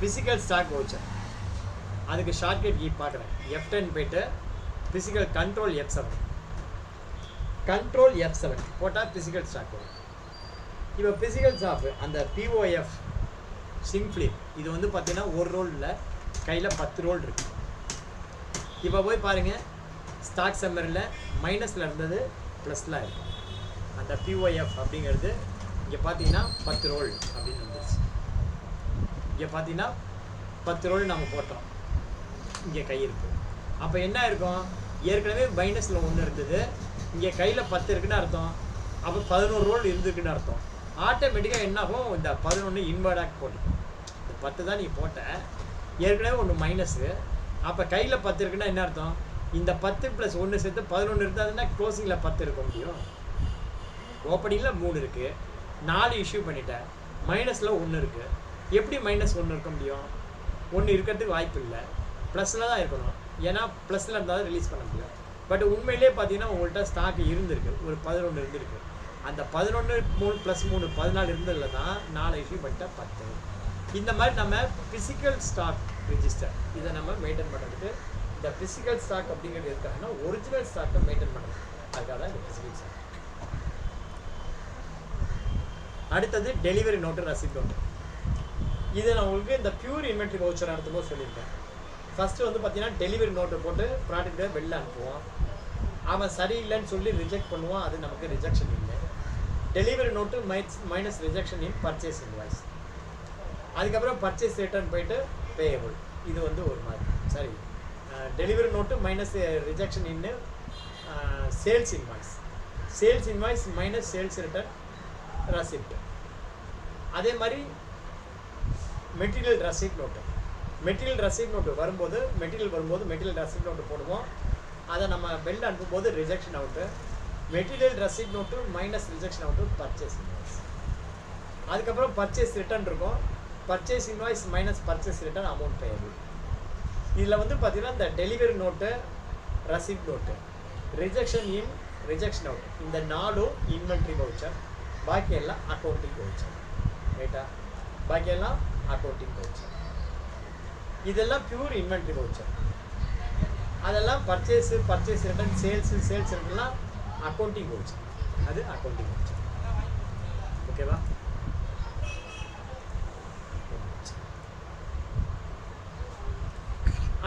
Physical stock voucher. அதுக்கு shortcut key பார்க்குறேன். F10 போய்ட்டு ஃபிசிக்கல் கண்ட்ரோல் F7 போட்டால் ஃபிசிக்கல் ஸ்டாக் வரும். இப்போ ஃபிசிக்கல் ஸ்டாக் அந்த POF சிங்ஃப்ளிப் இது வந்து பார்த்தீங்கன்னா ஒரு ரோல் இல்லை, கையில் 10 ரோல் இருக்குது. இப்போ போய் பாருங்கள், ஸ்டாக் சம்மரில் மைனஸில் இருந்தது ப்ளஸில் இருக்குது. அந்த POF அப்படிங்கிறது இங்கே பார்த்தீங்கன்னா 10 ரோல் அப்படின்னு வந்துருச்சு. இங்கே பார்த்தீங்கன்னா 10 ரோல் நம்ம போட்டோம், இங்கே கை இருக்குது. அப்போ என்ன இருக்கும், ஏற்கனவே மைனஸில் 1 இருந்தது, இங்கே கையில் 10 இருக்குன்னு அர்த்தம். அப்போ 11 ரோல் இருந்துருக்குன்னு அர்த்தம். ஆட்டோமேட்டிக்காக என்ன ஆகும், இந்த 11 இன்வெர்டாக போட்டுக்கும். இந்த 10 தான் நீ போட்ட, ஏற்கனவே 1 மைனஸு. அப்போ கையில் 10 இருக்குன்னா என்ன அர்த்தம், இந்த 10 + 1 சேர்த்து 11 இருந்தாதுன்னா க்ளோசிங்கில் 10 இருக்க முடியும். ஓப்பனிங்கில் 3 இருக்குது, 4 இஷ்யூ பண்ணிட்டேன், மைனஸில் 1 இருக்குது. எப்படி -1 இருக்க முடியும்? 1 இருக்கிறதுக்கு வாய்ப்பு இல்லை, ப்ளஸில் தான் இருக்கணும். ஏன்னா ப்ளஸில் இருந்தால் தான் ரிலீஸ் பண்ண முடியும். பட் உண்மையிலே பார்த்தீங்கன்னா உங்கள்கிட்ட ஸ்டாக் இருந்திருக்கு, ஒரு 11 இருந்திருக்கு. அந்த 11 3 + 3 14 இருந்ததில் தான் 4 இஷ்யூ பண்ணிட்டா 10. இந்த மாதிரி நம்ம ஃபிசிக்கல் ஸ்டாக் ரிஜிஸ்டர் இதை நம்ம மெயின்டைன் பண்ணுறதுக்கு, இந்த ஃபிசிக்கல் ஸ்டாக் அப்படிங்கிறது இருக்காங்கன்னா ஒரிஜினல் ஸ்டாக்கை மெயின்டைன் பண்ணுறது, அதுக்காக தான் இந்த ஃபிசிக்கல் ஸ்டாக். அடுத்தது டெலிவரி நோட்டு, ரசீட் நோட்டு. இதை நான் உங்களுக்கு இந்த பியூர் இன்வென்ட்ரி வவுச்சர் நடத்தும்போது சொல்லியிருக்கேன். ஃபஸ்ட்டு வந்து பார்த்தீங்கன்னா டெலிவரி நோட்டை போட்டு ப்ராடக்ட்டை வெளில அனுப்புவோம். அவன் சரியில்லைன்னு சொல்லி ரிஜெக்ட் பண்ணுவான், அது நமக்கு ரிஜெக்ஷன் இல்லை. Delivery note minus rejection in purchase invoice. அதுக்கப்புறம் பர்ச்சேஸ் ரிட்டர்ன் போயிட்டு பேயபிள், இது வந்து ஒரு மாதிரி சரி. Delivery note minus rejection in sales invoice minus sales return receipt. அதே மாதிரி மெட்டீரியல் ரசீட் நோட்டு வரும்போது மெட்டீரியல் ரசீட் நோட்டு போடுவோம். அதை நம்ம வெளில அனுப்பும்போது rejection out. Material receipt note minus rejection out purchase invoice. அதுக்கப்புறம் பர்ச்சேஸ் ரிட்டர்ன் இருக்கும், purchase invoice minus purchase return amount payable. இதில் வந்து பார்த்தீங்கன்னா இந்த delivery note, receipt note, rejection in, rejection out, இந்த 4 இன்வென்ட்ரி வவுச்சர், பாக்கி எல்லாம் அக்கௌண்டிங் வவுச்சர். ரைட்டா, பாக்கி எல்லாம் அக்கௌண்டிங் வவுச்சர். இதெல்லாம் பியூர் இன்வென்ட்ரி வவுச்சர். அதெல்லாம் பர்ச்சேஸ் ரிட்டர்ன், சேல்ஸ் ரிட்டர்ன்லாம் அக்கௌண்டிங் வவுச்சர். அது அக்கௌண்டிங் வவுச்சர். ஓகேவா?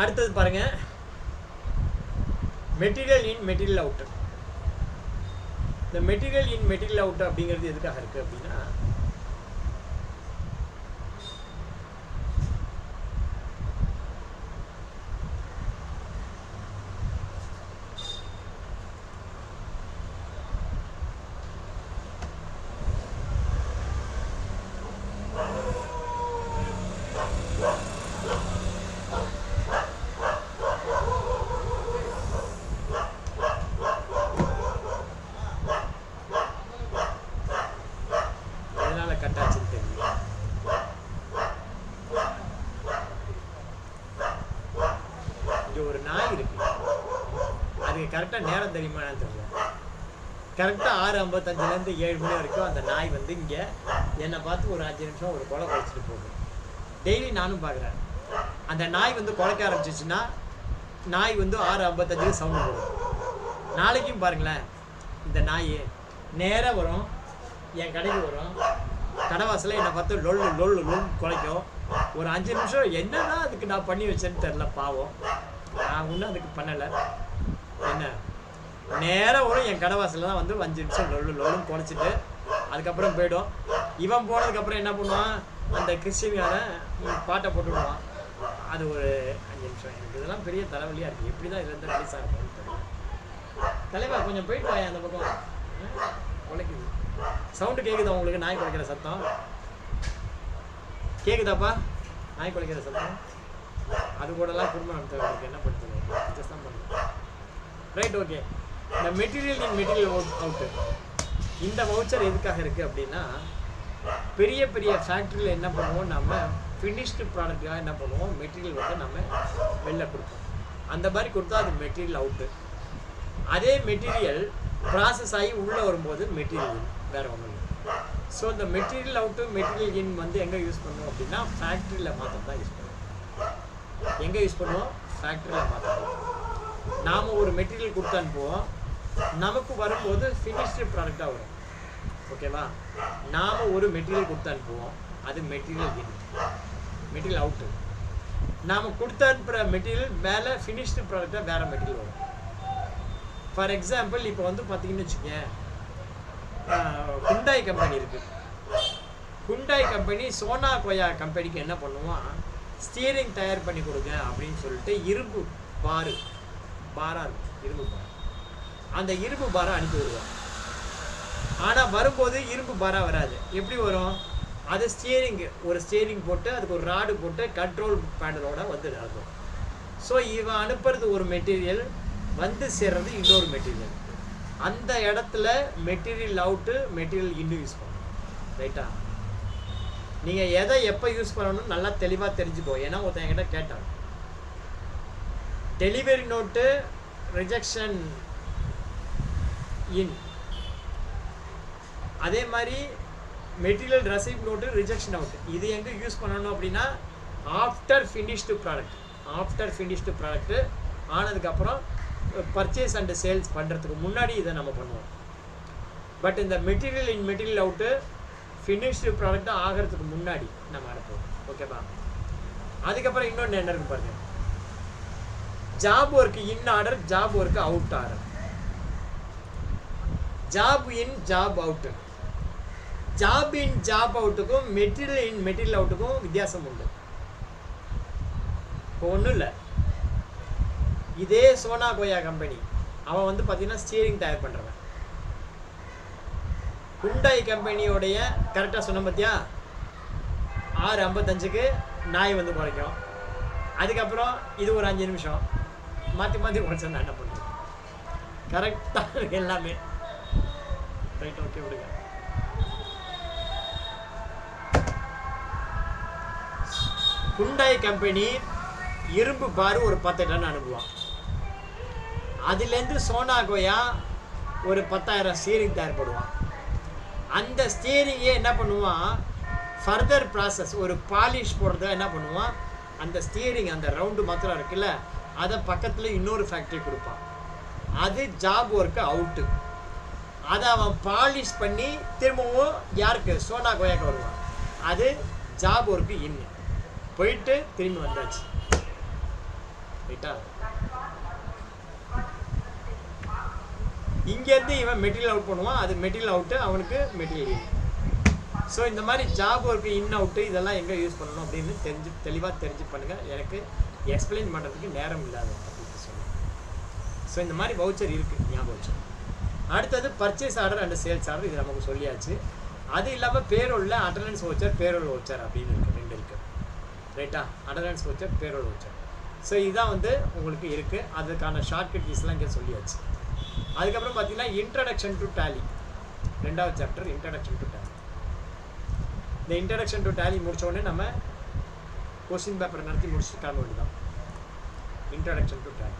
அடுத்தது பாருங்க, மெட்டீரியல் இன், மெட்டீரியல் அவுட். இந்த மெட்டீரியல் இன், மெட்டீரியல் அவுட் அப்படிங்கிறது எதுக்காக இருக்கு அப்படின்னா, கரெக்டாக நேரம் தெரியுமா தெரியல, கரெக்டாக 6:55 7 மணி வரைக்கும் அந்த நாய் வந்து இங்கே என்னை பார்த்து ஒரு 5 நிமிஷம் ஒரு கொலை குறைச்சிட்டு போகும். டெய்லி நானும் பார்க்குறேன். அந்த நாய் வந்து குலைக்க ஆரம்பிச்சிச்சுன்னா நாய் வந்து 6:55 சவுண்டு போடும். நாளைக்கும் பாருங்களேன், இந்த நாய் நேராக வரும், என் கடைக்கு வரும், கடைவாசலில் என்னை பார்த்து லொல்லு குலைக்கும். ஒரு 5 நிமிஷம் என்னதான் அதுக்கு நான் பண்ணி வச்சேன்னு தெரில, பாவம். நான் ஒன்றும் அதுக்கு பண்ணலை. என்ன, நேராக வரும், என் கடைவாசலில் தான் வந்து 5 நிமிஷம் லொல்லுன்னு குறைச்சிட்டு அதுக்கப்புறம் போய்டும். இவன் போனதுக்கப்புறம் என்ன பண்ணுவான், அந்த கிறிஸ்டின்காரன் பாட்டை போட்டுவிடுவான். அது ஒரு 5 நிமிஷம். எனக்கு இதெல்லாம் பெரிய தலைவலியாக இருக்குது. எப்படி தான் இதுலேருந்து ரிலீஸ் ஆகும்னு தெரியல. தலைவா கொஞ்சம் போயிட்டு வாங்க, அந்த பக்கம் குலைக்குது. சவுண்டு கேட்குதா உங்களுக்கு? நாய் குலைக்கிற சத்தம் கேட்குதாப்பா? நாய் குலைக்கிற சத்தம் அது கூடலாம் குடும்பம் நடத்துறதுக்கு என்ன பண்ணுறது, அட்ஜஸ்ட் தான் பண்ணுறேன். Right, okay. இந்த மெட்டீரியல் இன், மெட்டீரியல் அவுட்டு, இந்த வவுச்சர் எதுக்காக இருக்குது அப்படின்னா, பெரிய பெரிய ஃபேக்ட்ரியில் என்ன பண்ணுவோம், நம்ம ஃபினிஷ்டு ப்ராடக்டாக என்ன பண்ணுவோம், மெட்டீரியல் வந்து நம்ம வெளில கொடுப்போம். அந்த மாதிரி கொடுத்தா அது மெட்டீரியல் அவுட்டு. அதே மெட்டீரியல் ப்ராசஸ் ஆகி உள்ளே வரும்போது மெட்டீரியல் வேறு ஒன்றும் இல்லை. ஸோ இந்த மெட்டீரியல் அவுட்டு மெட்டீரியல் இன் வந்து எங்கே யூஸ் பண்ணுவோம் அப்படின்னா ஃபேக்ட்ரியில் மாத்திரம் தான் யூஸ் பண்ணுவோம். எங்கே யூஸ் பண்ணுவோம்? ஃபேக்ட்ரியில் மாத்திரம். நாம் ஒரு மெட்டீரியல் கொடுத்து அனுப்புவோம், நமக்கு வரும்போது ஃபினிஷ்டு ப்ராடக்டாக வரும். ஓகேவா? நாம் ஒரு மெட்டீரியல் கொடுத்து அனுப்புவோம், அது மெட்டீரியல் இன். Material out. நாம் கொடுத்து அனுப்புகிற மெட்டீரியல் மேலே ஃபினிஷ்டு ப்ராடக்டாக வேறு மெட்டீரியல் வரும். ஃபார் எக்ஸாம்பிள் இப்போ வந்து பார்த்தீங்கன்னு வச்சுக்கேன், ஹுண்டாய் கம்பெனி இருக்குது. ஹுண்டாய் கம்பெனி சோனா கோயா கம்பெனிக்கு என்ன பண்ணுவான், ஸ்டீரிங் தயார் பண்ணி கொடுங்க அப்படின்னு சொல்லிட்டு இரும்பு பாராக இருக்கும், இரும்பு பார், அந்த இரும்பு பாரை அனுப்பி விடுவான். ஆனால் வரும்போது இரும்பு பாராக வராது. எப்படி வரும்? அது ஒரு ஸ்டீரிங் போட்டு அதுக்கு ஒரு ராடு போட்டு கண்ட்ரோல் பேனலோட வந்து நடக்கும். ஸோ இவன் அனுப்புறது ஒரு மெட்டீரியல், வந்து சேர்றது இன்னொரு மெட்டீரியல். அந்த இடத்துல மெட்டீரியல் அவுட்டு மெட்டீரியல் இன்னும் யூஸ் பண்ணணும். ரைட்டா? நீங்கள் எதை எப்போ யூஸ் பண்ணணும்னு நல்லா தெளிவாக தெரிஞ்சுக்கோ. ஏன்னா ஒருத்தன் என்கிட்ட கேட்டான், டெலிவரி நோட்டு ரிஜெக்ஷன் இன், அதே மாதிரி material receipt note rejection out. இது எங்கே யூஸ் பண்ணணும் அப்படின்னா ஆஃப்டர் ஃபினிஷ்டு ப்ராடக்ட்டு ஆனதுக்கப்புறம் பர்ச்சேஸ் அண்ட் சேல்ஸ் பண்ணுறதுக்கு முன்னாடி இதை நம்ம பண்ணுவோம். பட் இந்த material in material out finished ப்ராடக்டாக ஆகிறதுக்கு முன்னாடி நம்ம அனுப்புவோம். ஓகேவா? அதுக்கப்புறம் இன்னொன்று என்ன இருக்கு பாருங்க, job work in order, job work out order. Job in job out. Job in job அவுட்டுக்கும் மெட்டீரியல் இன் மெட்டீரியல் அவுட்டுக்கும் வித்தியாசம் உண்டு. இப்போ ஒன்றும் இல்லை, இதே சோனா கோயா கம்பெனி அவன் வந்து பார்த்தீங்கன்னா ஸ்டீரிங் தயார் பண்ணுறவன். ஹுண்டாய் கம்பெனியோடைய கரெக்டாக சொன்ன பார்த்தியா, 6:55க்கு நாய் வந்து குறைக்கும். அதுக்கப்புறம் இது ஒரு 5 நிமிஷம் மாற்றி குறைச்சா நான் என்ன பண்ணுறேன்? கரெக்டாக இருக்கு எல்லாமே. ரைட், ஓகே, விடுங்க. ஹுண்டாய் கம்பெனி இரும்பு பாரு ஒரு 10 டன் அனுப்புவான். அதுலேருந்து சோனா கோயா ஒரு 10,000 ஸ்டீரிங் தயார்படுவான். அந்த ஸ்டீரிங்கே என்ன பண்ணுவான், ஃபர்தர் ப்ராசஸ் ஒரு பாலிஷ் போடுறத என்ன பண்ணுவான், அந்த ஸ்டீரிங் அந்த ரவுண்டு மாத்திரம் இருக்குல்ல, அதை பக்கத்தில் இன்னொரு ஃபேக்ட்ரி கொடுப்பான். அது ஜாப் ஒர்க்கு அவுட்டு. அதை அவன் பாலிஷ் பண்ணி திரும்பவும் யாருக்கு, சோனா கோயாக்கு வருவான். அது ஜாப் ஒர்க்கு இன். போயிட்டு திரும்பி வந்தாச்சு. ரைட்டா? இங்கேருந்து இவன் மெட்டீரியல் அவுட் பண்ணுவான், அது மெட்டீரியல் அவுட்டு, அவனுக்கு மெட்டீரியல் இன். ஸோ இந்த மாதிரி ஜாப் ஒர்க்கு இன் அவுட்டு இதெல்லாம் எங்கே யூஸ் பண்ணணும் அப்படின்னு தெளிவாக தெரிஞ்சு பண்ணுங்கள். எனக்கு எக்ஸ்பிளைன் பண்ணுறதுக்கு நேரம் இல்லாத அப்படின்னு சொல்லுங்கள். ஸோ இந்த மாதிரி வவுச்சர் இருக்குது, ஞாபகம் வச்சு. அடுத்தது purchase order and sales order, இது நமக்கு சொல்லியாச்சு. அது இல்லாமல் பேரோலில் அட்டண்டன்ஸ் வவுச்சர், பேரோல் வவுச்சர் அப்படின்னு இருக்குது, 2 இருக்குது. ரைட்டா? Attendance voucher, payroll voucher. So இதுதான் வந்து உங்களுக்கு இருக்குது. அதுக்கான ஷார்ட்கட் கீஸ்லாம் இங்கே சொல்லியாச்சு. அதுக்கப்புறம் பார்த்தீங்கன்னா இன்ட்ரடக்ஷன் டு டேலி, 2வது சாப்டர் இன்ட்ரடக்ஷன் டு டேலி. இந்த இன்ட்ரடக்ஷன் டு டேலி முடிச்ச உடனே நம்ம கொஸ்டின் பேப்பர் நடத்தி முடிச்சுட்டு கிளம்ப வேண்டியதான். Introduction to tally.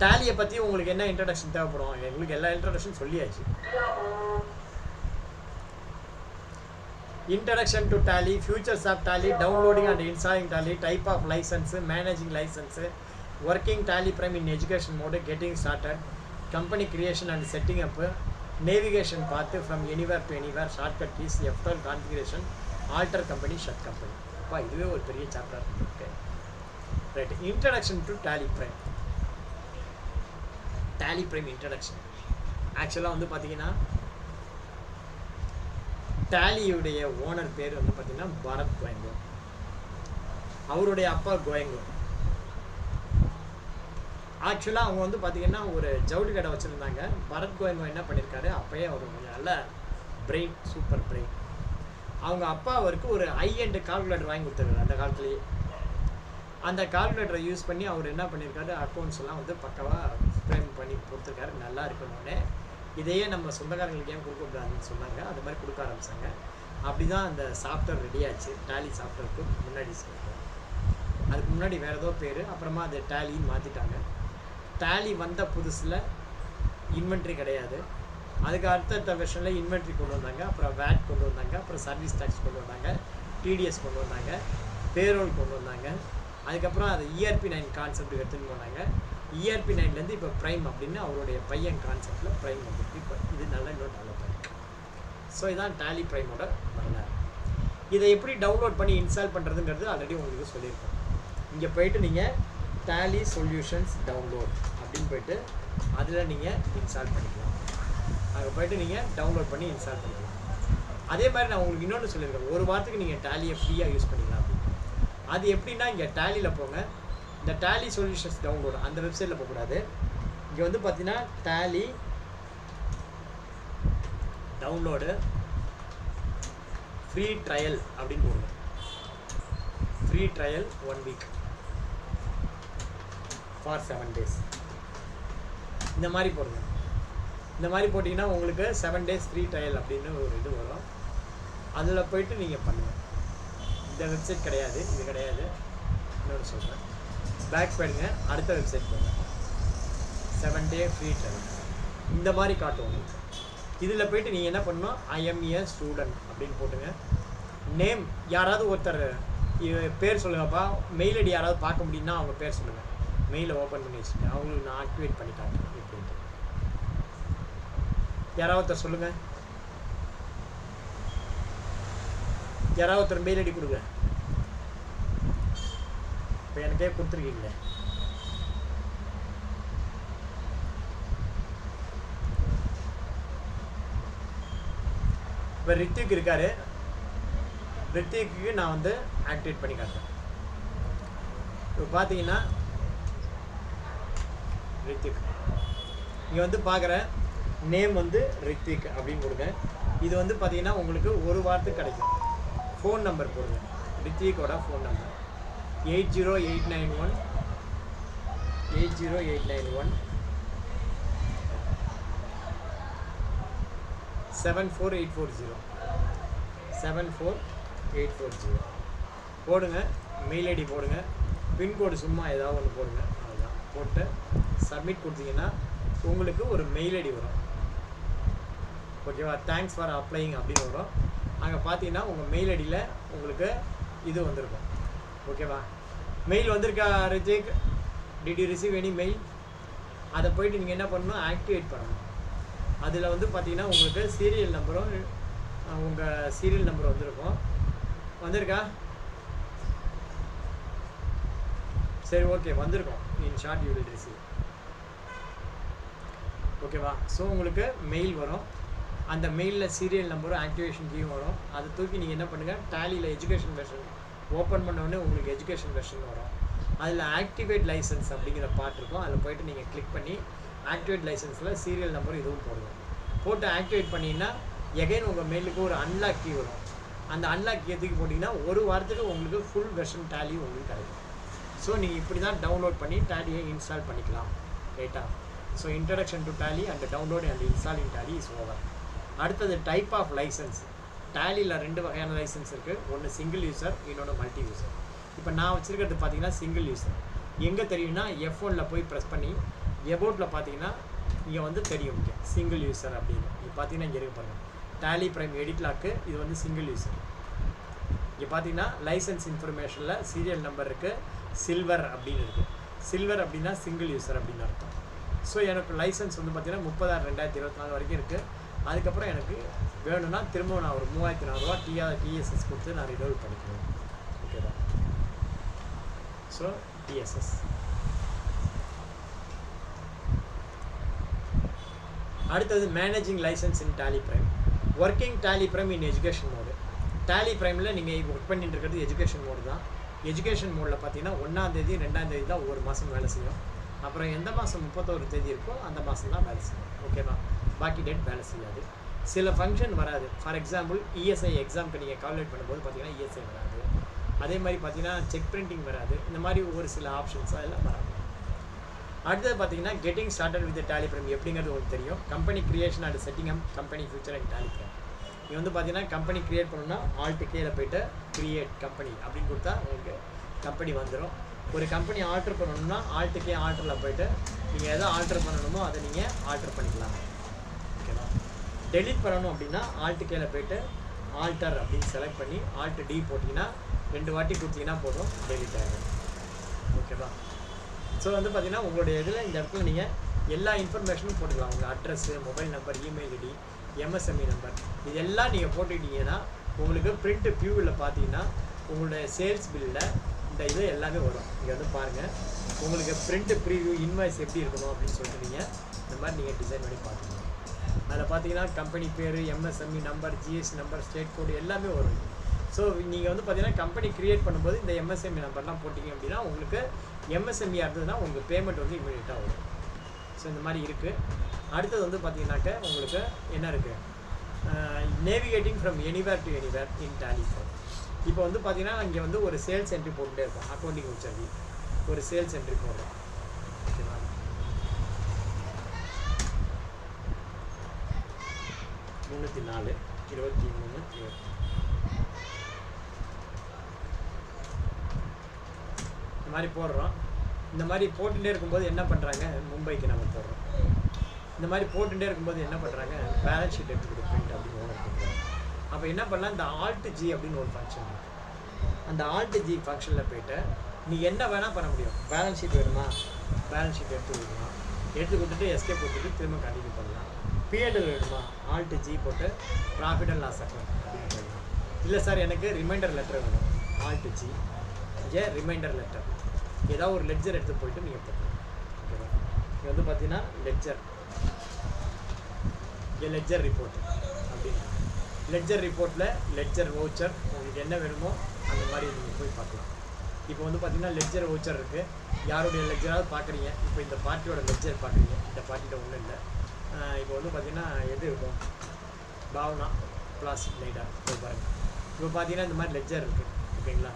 டேலியை பற்றி உங்களுக்கு என்ன இன்ட்ரடக்ஷன் தேவைப்படும்? உங்களுக்கு எல்லா இன்ட்ரடக்ஷன் சொல்லியாச்சு. Introduction to Tally, features of Tally, downloading and installing Tally, type of licence, managing licence, working Tally Prime in education mode, getting started, company creation and setting up, navigation பார்த்து from anywhere to anywhere, shortcut keys, F12 configuration, alter company, shut company. அப்பா இதுவே ஒரு பெரிய chapter இருக்கு. Right, introduction to Tally Prime. Tally Prime introduction ஆக்சுவலாக வந்து பார்த்தீங்கன்னா டேலியுடைய owner பேர் வந்து பார்த்தீங்கன்னா பரத் கோயங்கோ. அவருடைய அப்பா கோயங்கோ. ஆக்சுவலாக அவங்க வந்து பார்த்தீங்கன்னா ஒரு ஜவுளி கடை வச்சுருந்தாங்க. பரத் கோயங்கோ என்ன பண்ணியிருக்காரு, அப்போயே அவர் கொஞ்சம் நல்ல பிரெயின், சூப்பர் பிரெயின். அவங்க அப்பா அவருக்கு ஒரு ஹை-எண்ட் கால்குலேட்டர் வாங்கி கொடுத்துருக்காரு அந்த காலத்துலேயே. அந்த கால்குலேட்டரை யூஸ் பண்ணி அவர் என்ன பண்ணியிருக்காரு, அக்கௌண்ட்ஸ் எல்லாம் வந்து பக்கவாக ஃப்ரேம் பண்ணி கொடுத்துருக்காரு. நல்லா இருக்கணும்னே இதையே நம்ம சொந்தக்காரங்களுக்கு ஏன் கொடுக்கக்கூடாதுன்னு சொன்னாங்க. அது மாதிரி கொடுக்க ஆரம்பித்தாங்க. அப்படி தான் அந்த சாஃப்ட்வேர் ரெடி ஆச்சு. டேலி சாஃப்ட்வேருக்கு முன்னாடி அதுக்கு முன்னாடி வேறு ஏதோ பேர், அப்புறமா அது டேலின்னு மாற்றிட்டாங்க. டேலி வந்த புதுசில் இன்வென்ட்ரி கிடையாது, அதுக்கு அடுத்த வெர்ஷனில் இன்வென்ட்ரி கொண்டு வந்தாங்க, அப்புறம் வேட் கொண்டு வந்தாங்க, அப்புறம் சர்வீஸ் டேக்ஸ் கொண்டு வந்தாங்க, டிடிஎஸ் கொண்டு வந்தாங்க, பேரோல் கொண்டு வந்தாங்க. அதுக்கப்புறம் அது ERP 9 கான்செப்ட் எடுத்துன்னு போனாங்க. ERP 9லேருந்து இப்போ ப்ரைம் அப்படின்னு அவருடைய பையன் கான்செப்டில் ப்ரைம் வந்துருக்கு. இப்போ இது நல்லா இன்னும் டெவலப் ஆகிருக்கு. ஸோ இதான் டேலி ப்ரைமோட வரலாறு. இதை எப்படி டவுன்லோட் பண்ணி இன்ஸ்டால் பண்ணுறதுங்கிறது ஆல்ரெடி உங்களுக்கு சொல்லியிருக்கோம். இங்கே போயிட்டு நீங்கள் டேலி சொல்யூஷன்ஸ் டவுன்லோட் அப்படின்னு போயிட்டு அதில் நீங்கள் இன்ஸ்டால் பண்ணிக்கலாம். அங்கே போய்ட்டு நீங்கள் டவுன்லோட் பண்ணி இன்ஸ்டால் பண்ணிக்கலாம். அதே மாதிரி நான் உங்களுக்கு இன்னொன்று சொல்லியிருக்கேன், ஒரு வாரத்துக்கு நீங்கள் டேலியை ஃப்ரீயாக யூஸ் பண்ணிக்கலாம் அப்படின்னு. அது எப்படின்னா இங்கே டேலியில் போங்க, இந்த டேலி சொல்யூஷன்ஸ் டவுன்லோடு அந்த வெப்சைட்டில் போகக்கூடாது. இங்கே வந்து பார்த்தீங்கன்னா டேலி டவுன்லோடு ஃப்ரீ ட்ரையல் அப்படின்னு போடுங்க. Free trial 1 week for 7 days இந்த மாதிரி போடுங்க. இந்த மாதிரி போட்டிங்கன்னா உங்களுக்கு 7 days ஃப்ரீ ட்ரையல் அப்படின்னு ஒரு இது வரும். அதில் போய்ட்டு நீங்கள் பண்ணுங்கள். இந்த வெப்சைட் கிடையாது, இது கிடையாது, இன்னொன்று சொல்கிறேன். பேக் போயிடுங்க, அடுத்த வெப்சைட் போங்க. 7 day ஃப்ரீ ட்ரையல் இந்த மாதிரி காட்டும் உங்களுக்கு. இதில் போய்ட்டு நீங்கள் என்ன பண்ணணும், IM a student அப்படின்னு போட்டுங்க. நேம் யாராவது ஒருத்தர் பேர் சொல்லுங்கப்பா, மெயில் ஐடி யாராவது பார்க்க முடியும்னா அவங்க பேர் சொல்லுங்கள். மெயிலை ஓப்பன் பண்ணி வச்சுருக்கேன், அவங்களுக்கு நான் ஆக்டிவேட் பண்ணி காட்டுறேன் எப்படின்ட்டு. யாராவது ஒருத்தர் சொல்லுங்கள், யாராவது ஒருத்தர் மெயில் ஐடி கொடுங்க. இப்போ எனக்கே கொடுத்துருக்கீங்களே. இப்போ ரித்திக் இருக்காரு, ரித்திக்கு நான் வந்து ஆக்டிவேட் பண்ணி காட்டுறேன். இப்போ பார்த்தீங்கன்னா ரித்திக் இங்கே வந்து பார்க்குற நேம் வந்து ரித்திக் அப்படின்னு கொடுங்க. இது வந்து பார்த்தீங்கன்னா உங்களுக்கு ஒரு வாரத்துக்கு கிடைக்கும். ஃபோன் நம்பர் போடுங்க, ரித்திக்கோட ஃபோன் நம்பர் 80891 74840 74840 போடுங்க. மெயில் ஐடி போடுங்க, பின்கோடு சும்மா ஏதாவது ஒன்று போடுங்க. அதுதான் போட்டு சப்மிட் கொடுத்தீங்கன்னா உங்களுக்கு ஒரு மெயில் ஐடி வரும். ஓகேவா, தேங்க்ஸ் ஃபார் அப்ளைங் அப்படின்னு வரும். அங்கே பார்த்தீங்கன்னா உங்கள் மெயில் ஐடியில் உங்களுக்கு இது வந்திருக்கும். ஓகேவா, மெயில் வந்திருக்கா Rithik, did you receive any mail? அதை போய்ட்டு நீங்கள் என்ன பண்ணணும், ஆக்டிவேட் பண்ணணும். அதில் வந்து பார்த்தீங்கன்னா உங்களுக்கு சீரியல் நம்பரும் உங்கள் சீரியல் நம்பர் வந்திருக்கும். வந்திருக்கா? சரி, ஓகே, வந்திருக்கும். In short you will receive. ஓகேவா, ஸோ உங்களுக்கு மெயில் வரும். அந்த மெயிலில் சீரியல் நம்பரும் ஆக்டிவேஷன் கீயும் வரும். அதை தூக்கி நீங்கள் என்ன பண்ணுங்கள், டேலியில் எஜுகேஷன் வெர்ஷன் ஓப்பன் பண்ணோடனே உங்களுக்கு எஜுகேஷன் வெர்ஷன் வரும். அதில் ஆக்டிவேட் லைசன்ஸ் அப்படிங்கிற பார்ட் இருக்கும். அதில் போய்ட்டு நீங்கள் கிளிக் பண்ணி ஆக்டிவேட் லைசன்ஸில் சீரியல் நம்பர் இதுவும் போடுங்க. போட்டு ஆக்டிவேட் பண்ணிங்கன்னா எகைன் உங்கள் மெயிலுக்கு ஒரு அன்லாக் கீ வரும். அந்த அன்லாக் கீ தூக்கி போட்டிங்கன்னா ஒரு வாரத்துக்கு உங்களுக்கு ஃபுல் வெர்ஷன் டேலி உங்களுக்கு கிடைக்கும். ஸோ நீங்கள் இப்படி தான் டவுன்லோட் பண்ணி டேலியை இன்ஸ்டால் பண்ணிக்கலாம். ரைட்டா? So introduction to Tally and download and install in Tally is over. அடுத்தது டைப் ஆஃப் லைசன்ஸ். டேலியில் 2 வகையான லைசன்ஸ் இருக்குது. ஒன்று சிங்கிள் யூசர், இன்னொன்று மல்டி யூசர். இப்போ நான் வச்சுருக்கிறது பார்த்தீங்கன்னா சிங்கிள் யூசர். எங்கே தெரியும்னா F1 போய் ப்ரெஸ் பண்ணி எபோட்டில் பார்த்தீங்கன்னா இங்கே வந்து தெரியும் இங்கே சிங்கிள் யூசர் அப்படின்னு. இங்கே பார்த்தீங்கன்னா இங்கே இருக்கு பாருங்கள், டேலி ப்ரைம் எடிட் லாக்கு. இது வந்து சிங்கிள் யூசர். இங்கே பார்த்தீங்கன்னா லைசன்ஸ் இன்ஃபர்மேஷனில் சீரியல் நம்பர் இருக்குது, சில்வர் அப்படின்னு இருக்குது. சில்வர் அப்படின்னா சிங்கிள் யூசர் அப்படின்னு அர்த்தம். ஸோ எனக்கு லைசன்ஸ் வந்து பார்த்தீங்கன்னா 30/6/2024 வரைக்கும் இருக்குது. அதுக்கப்புறம் எனக்கு வேணும்னா திரும்ப நான் ஒரு 3400 TSS கொடுத்து நான் ரினியூவல் பண்ணிக்கிறேன். ஓகேவா? So TSS. அடுத்தது managing licence in Tally Prime. Working Tally Prime in education mode. Tally ப்ரைமில் நீங்கள் ஒர்க் பண்ணிட்டு இருக்கிறது எஜுகேஷன் மோடு தான். எஜுகேஷன் மோடில் பார்த்தீங்கன்னா 1ஆம் தேதி 2ஆம் தேதி தான் ஒரு மாதம் வேலை செய்யும். அப்புறம் எந்த மாதம் 31 தேதி இருக்கோ அந்த மாதம் தான் வேலை செய்யும். ஓகேவா? பாக்கி டேட் வேலை செய்யாது. சில ஃபங்க்ஷன் வராது. ஃபார் எக்ஸாம்பிள் ESI எக்ஸாமுக்கு நீங்கள் கால்குலேட் பண்ணும்போது பார்த்தீங்கன்னா ESI வராது. அதே மாதிரி பார்த்தீங்கன்னா செக் பிரிண்டிங் வராது. இந்த மாதிரி ஒரு சில ஆப்ஷன்ஸ் அதெல்லாம் வராது. அடுத்தது பார்த்தீங்கன்னா getting started with Tally Prime எப்படிங்கிறது உங்களுக்கு தெரியும். Company creation and setting up company future and Tally Prime. இங்கே வந்து பார்த்தீங்கன்னா கம்பெனி க்ரியேட் பண்ணணும்னா ஆல்ட் கேல போய்ட்டு க்ரியேட் கம்பெனி அப்படின்னு கொடுத்தா உங்களுக்கு கம்பெனி வந்துடும். ஒரு கம்பெனி ஆல்டர் பண்ணணும்னா ஆல்ட் கே ஆல்டரில் போய்ட்டு நீங்கள் எதை ஆல்டர் பண்ணணுமோ அதை நீங்கள் ஆல்டர் பண்ணிக்கலாம். ஓகேவா? டெலிட் பண்ணணும் அப்படின்னா ஆல்ட் கீழே போய்ட்டு ஆல்டர் அப்படின்னு செலக்ட் பண்ணி ஆல்ட் டி போட்டிங்கன்னா 2 வாட்டி கொடுத்தீங்கன்னா போதும் டெலிட் ஆகிடும். ஓகேவா? ஸோ வந்து பார்த்தீங்கன்னா உங்களுடைய இதில் இந்த இடத்துல நீங்கள் எல்லா இன்ஃபர்மேஷனும் போட்டுக்கலாம். உங்கள் address, mobile number, email ID, MSME number, இதெல்லாம் நீங்கள் போட்டுக்கிட்டீங்கன்னா உங்களுக்கு பிரிண்ட் வியூவில் பார்த்தீங்கன்னா உங்களுடைய சேல்ஸ் பில்லில் இந்த இது எல்லாமே வரும். இங்கே வந்து பாருங்கள், உங்களுக்கு பிரிண்ட் ப்ரீவியூ இன்வாய்ஸ் எப்படி இருக்கணும் அப்படின்னு சொல்லிட்டு நீங்கள் இந்த மாதிரி நீங்கள் டிசைன் பண்ணி பார்த்துக்கணும். அதில் பார்த்தீங்கன்னா கம்பெனி பேர், MSME number, GST number, state code எல்லாமே வரும். ஸோ நீங்கள் வந்து பார்த்தீங்கன்னா கம்பெனி க்ரியேட் பண்ணும்போது இந்த எம்எஸ்எம்இ நம்பர்லாம் போட்டிங்க அப்படின்னா உங்களுக்கு எம்எஸ்எம்இ இருந்ததுன்னா உங்களுக்கு பேமெண்ட் வந்து இமீடியட்டாக வரும். ஸோ இந்த மாதிரி இருக்குது. அடுத்தது வந்து பார்த்தீங்கன்னாக்க உங்களுக்கு என்ன இருக்குது, navigating from anywhere to anywhere in Tally. இப்போ வந்து பார்த்தீங்கன்னா இங்கே வந்து ஒரு சேல்ஸ் என்ட்ரி போட்டுகிட்டே இருக்கும். அக்கௌண்டிங் வச்சு ஒரு சேல்ஸ் என்ட்ரி போடுறோம். ஓகேவா? 304 23 இந்த மாதிரி போடுறோம். இந்த மாதிரி போட்டுகிட்டே இருக்கும்போது என்ன பண்ணுறாங்க, மும்பைக்கு நம்ம போடுறோம். இந்த மாதிரி போட்டுகிட்டே இருக்கும்போது என்ன பண்ணுறாங்க, பேலன்ஸ் ஷீட் எடுத்துக்கிட்டு பிரிண்ட் அப்படின்னு ஒன்று கொடுக்குறாங்க. அப்போ என்ன பண்ணலாம், இந்த ஆல்ட் ஜி அப்படின்னு ஒரு ஃபங்க்ஷன் இருக்குது. அந்த ஆல்ட் ஜி ஃபங்க்ஷனில் போய்ட்டு நீங்கள் என்ன வேணால் பண்ண முடியும். பேலன்ஸ் ஷீட் வேணுமா, பேலன்ஸ் ஷீட் எடுத்து கொடுக்கலாம். எடுத்து கொடுத்துட்டு எஸ்கேப் போட்டுட்டு திரும்ப கண்டினியூ பண்ணலாம். பிஎன்எல் வேணுமா, ஆல்ட் ஜி போட்டு ப்ராஃபிட் அண்ட் லாஸ் அக்கௌண்ட் அப்படின்னு சொல்லலாம். இல்லை சார் எனக்கு ரிமைண்டர் லெட்டர் வேணும், ஆல்ட் ஜி இங்கே ரிமைண்டர் லெட்டர், ஏதாவது ஒரு லெட்ஜர் எடுத்து போயிட்டு நீங்கள் போட்டுக்கலாம். ஓகேவா? இங்கே வந்து பார்த்தீங்கன்னா லெட்ஜர், இங்கே லெட்ஜர் ரிப்போர்ட் அப்படின்னு, லெட்ஜர் ரிப்போர்ட்டில் லெட்ஜர் வவுச்சர் உங்களுக்கு என்ன வேணுமோ அந்த மாதிரி நீங்கள் போய் பார்க்கலாம். இப்போ வந்து பார்த்தீங்கன்னா லெட்ஜர் வவுச்சர் இருக்குது. யாருடைய லெட்ஜராவது பார்க்குறீங்க, இப்போ இந்த பார்ட்டியோட லெட்ஜர் பார்க்குறீங்க, இந்த பார்ட்டியில் ஒன்றும் இல்லை. இப்போ வந்து பார்த்தீங்கன்னா எது இருக்கும், பாவனா பிளாஸ்டிக் லைட்டாக போய் பாருங்கள். இப்போ பார்த்தீங்கன்னா இந்த மாதிரி லெட்ஜர் இருக்குது. ஓகேங்களா?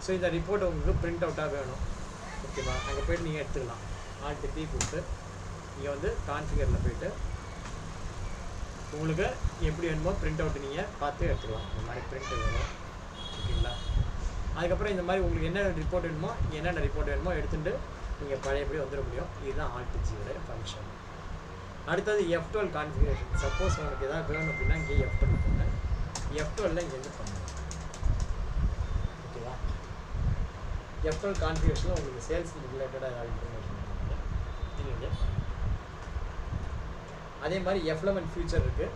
ஸோ இந்த ரிப்போர்ட் உங்களுக்கு பிரிண்ட் அவுட்டாக வேணும். ஓகேவா? அங்கே போய்ட்டு நீங்கள் எடுத்துக்கலாம். ஆல்ட் பி கொடுத்து நீங்கள் வந்து கான்ஃபிகரில் போய்ட்டு உங்களுக்கு எப்படி வேணுமோ பிரிண்ட் அவுட் நீங்கள் பார்த்து எடுத்துக்கலாம். இந்த மாதிரி பிரிண்ட் வேணும். ஓகேங்களா? அதுக்கப்புறம் இந்த மாதிரி உங்களுக்கு என்ன ரிப்போர்ட் வேணுமோ, என்னென்ன ரிப்போர்ட் வேணுமோ எடுத்துகிட்டு நீங்கள் பழையபடி வந்துட முடியும். இதுதான் ஆல்ட் ஜியோட ஃபங்க்ஷன். அடுத்தது F12 கான்ஃபிகரேஷன். சப்போஸ் உங்களுக்கு எதாவது வேணும் அப்படின்னா இங்கே F12 போங்க. F12 இங்கேருந்து பண்ணுங்க. ஓகேவா? F12 கான்ஃபிகரேஷனில் உங்களுக்கு சேல்ஸ் ரிலேட்டடாக ஏதாவது இன்ஃபர்மேஷன் நீங்கள் அதே மாதிரி F11 ஃபியூச்சர் இருக்குது.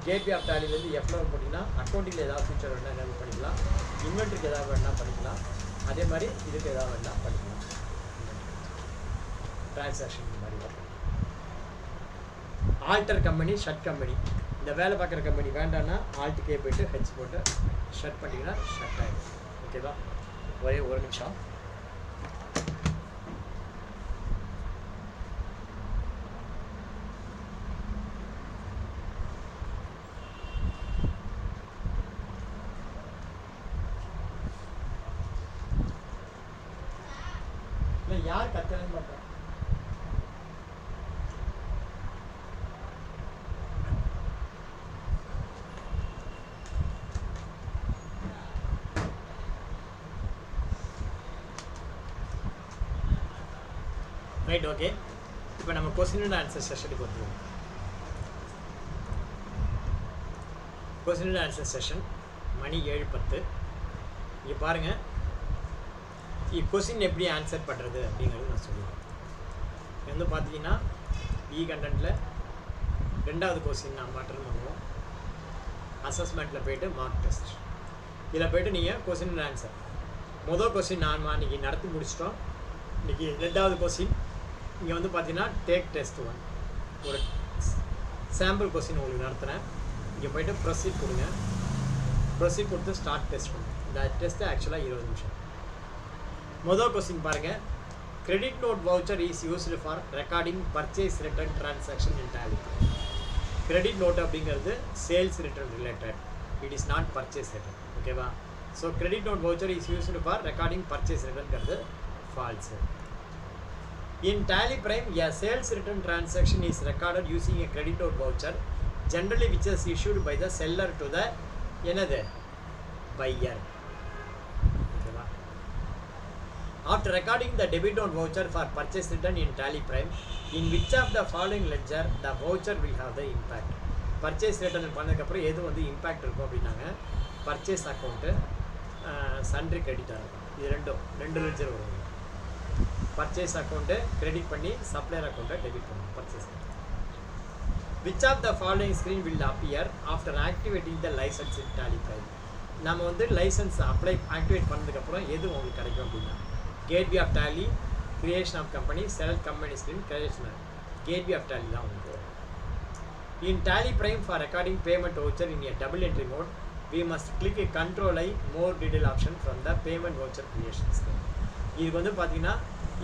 கேட்வே ஆஃப் டேலிலேருந்து F11 போட்டிங்கன்னா அக்கௌண்ட்டில் ஏதாவது ஃபியூச்சர் வேணால் என்ன பண்ணிக்கலாம், இன்வென்ட்ரிக்கு ஏதாவது வேணால் பண்ணிக்கலாம். அதே மாதிரி இதுக்கு ஏதாவது வேணால் பண்ணிக்கலாம். ட்ரான்சாக்ஷன் இந்த மாதிரி தான். ஆல்டர் கம்பெனி, ஷட் கம்பெனி, இந்த வேலை பார்க்குற கம்பெனி வேண்டாம்னா ஆல்ட்டுக்கே போய்ட்டு ஹெச் போட்டு ஷட் பண்ணிங்கன்னா ஷட் ஆகிடும். ஓகேவா? ஒரே ஒரு நிமிஷம். இல்லை யார் கத்தலன்னு பண்ணுறேன். Right, okay. இப்போ நம்ம கொஸ்டின் அண்ட் ஆன்சர் செஷனுக்கு வந்துடுவோம். கொஸ்டின் அண்ட் ஆன்சர் செஷன் மணி 7:10. இங்கே பாருங்கள், கொஸ்டின் எப்படி ஆன்சர் பண்ணுறது அப்படிங்கிறது நான் சொல்லுவேன். இது வந்து பார்த்தீங்கன்னா கண்டென்ட்டில் 2வது கொஸ்டின் நான் மாற்றம் பண்ணுவோம். அசஸ்மெண்ட்டில் போய்ட்டு மார்க் டெஸ்ட், இதில் போய்ட்டு நீங்கள் கொஸ்டின் அண்ட் ஆன்சர். மொதல் கொஸ்டின் நான் இன்றைக்கி நடத்தி முடிச்சிட்டோம். இன்றைக்கி 2வது கொஸ்டின் இங்கே வந்து பார்த்தீங்கன்னா டேக் டெஸ்ட் 1 ஒரு சாம்பிள் கொஸ்டின் உங்களுக்கு நடத்துகிறேன். இங்கே போய்ட்டு ப்ரொசீட் கொடுங்க. ப்ரொசீட் கொடுத்து ஸ்டார்ட் டெஸ்ட் பண்ணுங்க. இந்த டெஸ்ட்டு ஆக்சுவலாக 20 நிமிஷம். மொதல் கொஸ்டின் பாருங்கள். Credit note voucher is used for recording purchase return transaction in Tally. Credit note அப்படிங்கிறது sales return related, it is not purchase return. ஓகேவா? So credit note voucher is used for recording purchase ரிட்டர்ன்கிறது false. In Tally Prime, a sales return transaction is recorded using a credit note voucher, generally which is issued by the seller to the buyer. After recording the debit note voucher for purchase return in Tally Prime, in which of the following ledger the voucher will have the impact? Purchase return பண்ணதுக்கப்புறம் எது வந்து impact இருக்கும் அப்படின்னாங்க, purchase account, sundry கிரெடிட்டாக இருக்கும். இது ரெண்டு ledger வரும். Purchase account credit பண்ணி சப்ளையர் அக்கௌண்ட்டை டெபிட் பண்ணும் purchase. Which of the following screen will appear after activating the license in Tally Prime? நம்ம வந்து லைசன்ஸ் ஆக்டிவேட் பண்ணதுக்கப்புறம் எது உங்களுக்கு கிடைக்கும் அப்படின்னா, gateway of Tally, creation of company, select company screen, creation gateway of Tally தான் உங்களுக்கு வரும். In Tally Prime, for recording payment voucher in a double entry mode, we must click a Control I more detail option from the payment voucher creation screen. இதுக்கு வந்து பார்த்தீங்கன்னா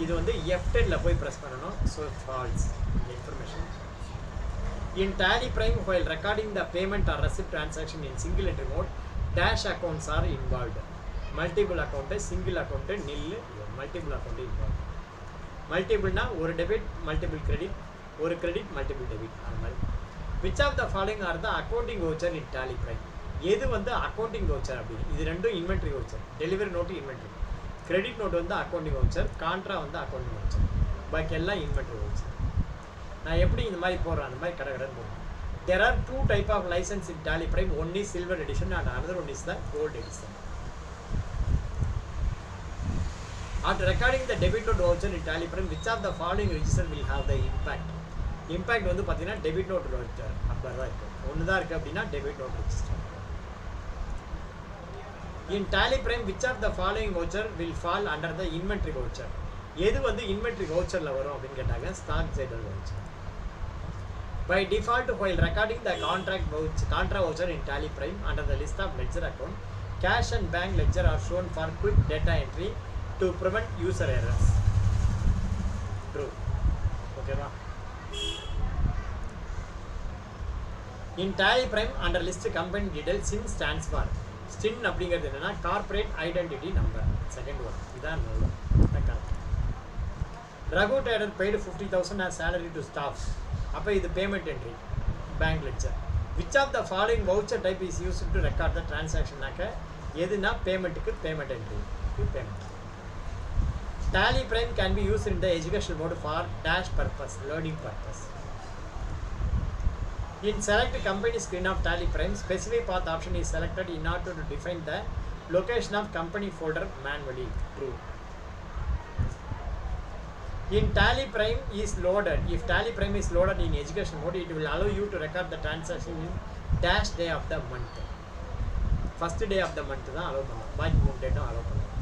இது வந்து F10ல போய் press பண்ணணும். ஸோ ஃபால்ஸ் இந்த information. In Tally Prime, while recording the payment or receipt transaction in single entry mode, dash accounts are involved. Multiple account, single account, nil, multiple account involved. Multiple na ஒரு debit, multiple credit, ஒரு credit, multiple debit அந்த மாதிரி. Which of the following are the accounting voucher in Tally Prime? எது வந்து accounting voucher அப்படின்னு? இது ரெண்டும் inventory voucher. Delivery note inventory. Credit note வந்து accounting voucher, contra வந்து accounting voucher. பாக்கி எல்லாம் inventory voucher. நான் எப்படி இந்த மாதிரி போடுறேன் அந்த மாதிரி கடகடன் போடுறேன். There are two type of license in Tally Prime. One is silver edition and another one is the gold edition. After recording the debit note voucher in Tally Prime, which of the following register will have the impact? Impact வந்து பார்த்தீங்கன்னா debit note register number தான் இருக்குது. ஒன்று தான் இருக்குது அப்படின்னா debit note register. In Tally Prime, which of the following voucher will fall under the inventory voucher? எது வந்து inventory voucherல வரும் அப்படின்னு கேட்டாங்க, stock சைடல் voucher. By default, while recording the contra voucher in Tally Prime under the list of ledger account, cash and bank ledger are shown for quick data entry to prevent user errors. True. Okay va? In Tally Prime under list company details, SIN stands for. SIN அப்படிங்கிறது என்னன்னா corporate identity number. Second one. இதான் Raghu Trader paid 50,000 as salary to staff. அப்போ இது payment entry, bank ledger. Which of the following voucher type is used to record the transaction? எதுனா பேமெண்ட்டுக்கு payment entry payment. Tally Prime can be used in the educational mode for dash purpose, learning purpose. In select company screen of Tally Prime, specify path option is selected in order to define the location of company folder manually. True. In Tally Prime is loaded. If Tally Prime is loaded in education mode, it will allow you to record the transaction in dash day of the month. First day of the month தான் allow பண்ணலாம். பாக்கி 3 டேட்டும் allow பண்ணலாம்.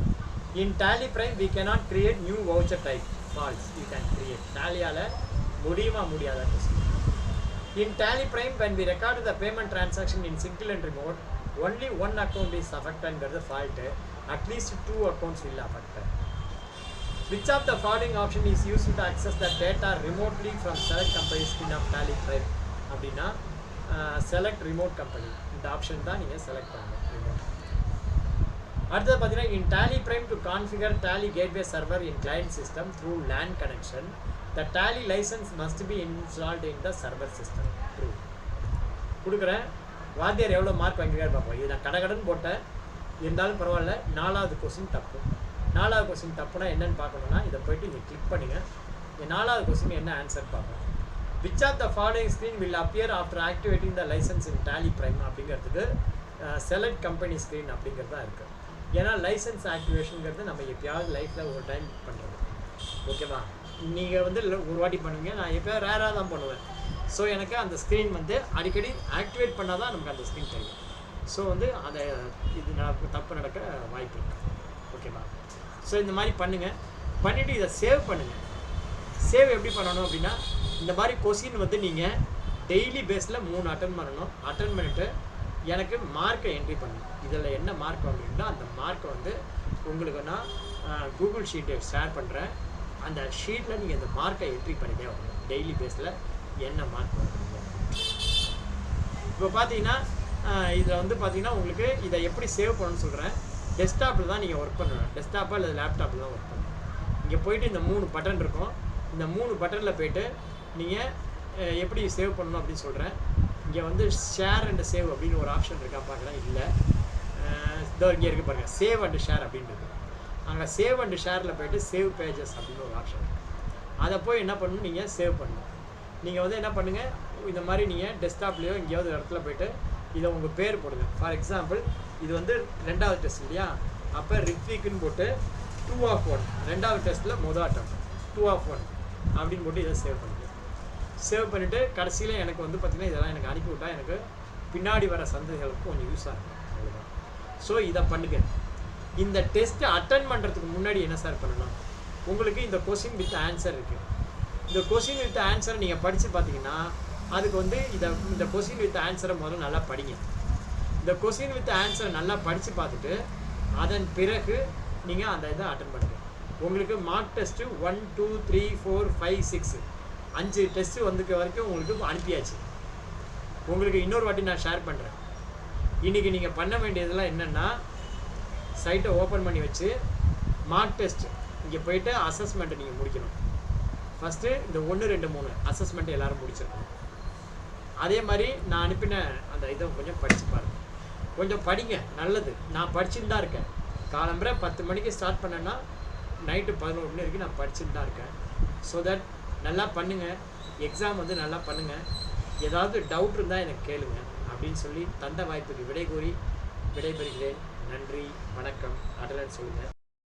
In Tally Prime, we cannot create new voucher type. False. You can create. Tallyயால முடியாத question. In Tally Prime, when we record the payment transaction in single entry mode, only one account is affected and the fault. At least 2 accounts will affect. Which of the following option is used to access the data remotely from select company screen of Tally Prime? அப்படின்னா select remote company. இந்த option தான் நீங்கள் select பண்ணணும். அடுத்தது பார்த்தீங்கன்னா in Tally Prime to configure Tally gateway server in client system through LAN connection, the Tally license must be installed in the server system. True. கொடுக்குறேன். வாத்தியார் எவ்வளோ மார்க் வாங்கிருக்காரு பார்ப்போம். இது நான் கடகடன் போட்டேன், இருந்தாலும் பரவாயில்ல. 4வது கொஸ்டின் தப்பு. 4வது கொஸ்டின் தப்புனா என்னன்னு பார்க்கணுன்னா இதை போய்ட்டு இங்கே கிளிக் பண்ணுங்கள். இந்த 4வது கொஸ்டின் என்ன ஆன்சர் பார்க்கணும். Which of the following screen will appear after activating the license in Tally Prime அப்படிங்கிறதுக்கு select company screen அப்படிங்கிறது தான் இருக்குது. ஏன்னா லைசன்ஸ் ஆக்டிவேஷனுங்கிறது நம்ம எப்பயாவது லைஃப்பில் ஒரு டைம் பண்ணுறது. ஓகேவா? நீங்கள் வந்து ஒரு வாட்டி பண்ணுவீங்க, நான் எப்போயா ரேராக தான் பண்ணுவேன். ஸோ எனக்கு அந்த ஸ்க்ரீன் வந்து அடிக்கடி ஆக்டிவேட் பண்ணால் தான் நமக்கு அந்த ஸ்க்ரீன் தெரியும். ஸோ வந்து அதை இது தப்பு நடக்க வாய்ப்பு இருக்குது. ஓகேவா? ஸோ இந்த மாதிரி பண்ணுங்கள். பண்ணிவிட்டு இதை சேவ் பண்ணுங்கள். சேவ் எப்படி பண்ணணும் அப்படின்னா, இந்த மாதிரி கொஸ்டின் வந்து நீங்கள் டெய்லி பேஸில் 3 அட்டன் பண்ணணும். அட்டன் பண்ணிவிட்டு எனக்கு மார்க்கை என்ட்ரி பண்ணணும். இதில் என்ன மார்க் அப்படின்னா அந்த மார்க்கை வந்து உங்களுக்கு நான் கூகுள் ஷீட்டை ஷேர் பண்ணுறேன். அந்த ஷீட்டில் நீங்கள் இந்த மார்க்கை என்ட்ரி பண்ணிட்டே வரணும். டெய்லி பேஸில் என்ன மார்க் பண்ணுறீங்க. இப்போ பார்த்தீங்கன்னா இதில் வந்து பார்த்தீங்கன்னா உங்களுக்கு இதை எப்படி சேவ் பண்ணணும்னு சொல்கிறேன். டெஸ்க்டாப்பில் தான் நீங்கள் ஒர்க் பண்ணணும். டெஸ்க்டாப்பாக இல்லை லேப்டாப்பில் தான் ஒர்க் பண்ணணும். இங்கே போய்ட்டு இந்த 3 பட்டன் இருக்கும். இந்த 3 பட்டனில் போய்ட்டு நீங்கள் எப்படி சேவ் பண்ணணும் அப்படின்னு சொல்கிறேன். இங்கே வந்து ஷேர் அண்ட் சேவ் அப்படின்னு ஒரு ஆப்ஷன் இருக்கா பார்க்குறேன். இல்லை, இதோ இங்கே இருக்குது பாருங்கள், சேவ் அண்ட் ஷேர் அப்படின்னு இருக்குது. அங்கே சேவ் அண்ட் ஷேரில் போய்ட்டு சேவ் பேஜஸ் அப்படின்னு ஒரு ஆப்ஷன். அதை போய் என்ன பண்ணணும், நீங்கள் சேவ் பண்ணணும். நீங்கள் வந்து என்ன பண்ணுங்கள், இந்த மாதிரி நீங்கள் டெஸ்க்டாப்லேயோ எங்கேயாவது இடத்துல போய்ட்டு இதை உங்கள் பேர் போடுங்க. ஃபார் எக்ஸாம்பிள் இது வந்து 2வது டெஸ்ட் இல்லையா, அப்போ ரித்விக்குன்னு போட்டு 2 of 1, 2வது டெஸ்ட்டில் மொதல் அட்டம் 2 of 1 அப்படின்னு போட்டு இதை சேவ் பண்ணுங்க. சேவ் பண்ணிவிட்டு கடைசியில் எனக்கு வந்து பார்த்திங்கன்னா இதெல்லாம் எனக்கு அனுப்பிவிட்டால் எனக்கு பின்னாடி வர சந்ததிகளுக்கு கொஞ்சம் யூஸாக இருக்கும். அவ்வளோதான். ஸோ இதை பண்ணுங்க. இந்த டெஸ்ட்டு அட்டன் பண்ணுறதுக்கு முன்னாடி என்ன சார் பண்ணணும், உங்களுக்கு இந்த கொஸ்டின் வித் ஆன்சர் இருக்குது. இந்த கொஸ்டின் வித் ஆன்சரை நீங்கள் படித்து பார்த்தீங்கன்னா அதுக்கு வந்து இந்த கொஸ்டின் வித் ஆன்சரை முதல்ல நல்லா படிங்க. இந்த கொஸ்டின் வித் ஆன்சரை நல்லா படித்து பார்த்துட்டு அதன் பிறகு நீங்கள் அந்த இதை அட்டன் பண்ணுங்கள். உங்களுக்கு மார்க் டெஸ்ட்டு 1 2 3 4 5 6 5 டெஸ்ட்டு வந்துக்க வரைக்கும் உங்களுக்கு அனுப்பியாச்சு. உங்களுக்கு இன்னொரு வாட்டி நான் ஷேர் பண்ணுறேன். இன்றைக்கி நீங்கள் பண்ண வேண்டியதெல்லாம் என்னென்னா, சைட்டை ஓப்பன் பண்ணி வச்சு மார்க் டெஸ்ட் இங்கே போய்ட்டு அசஸ்மெண்ட்டை நீங்கள் முடிக்கணும். ஃபஸ்ட்டு இந்த 1 2 3 அசஸ்மெண்ட்டை எல்லோரும் முடிச்சிடணும். அதே மாதிரி நான் அனுப்பின அந்த இதை கொஞ்சம் படித்து பாருங்கள். கொஞ்சம் படிங்க, நல்லது. நான் படிச்சுட்டு தான் இருக்கேன். காலம்பரை 10 மணிக்கு ஸ்டார்ட் பண்ணேன்னா நைட்டு 11 மணி வரைக்கும் நான் படிச்சுட்டு தான் இருக்கேன். ஸோ தட் நல்லா பண்ணுங்கள். எக்ஸாம் வந்து நல்லா பண்ணுங்கள். ஏதாவது டவுட் இருந்தால் எனக்கு கேளுங்க அப்படின்னு சொல்லி தந்த வாய்ப்புக்கு விடை கூறி விடைபெறுகிறேன். நன்றி, வணக்கம். அடலன்னு சொல்லுங்கள்.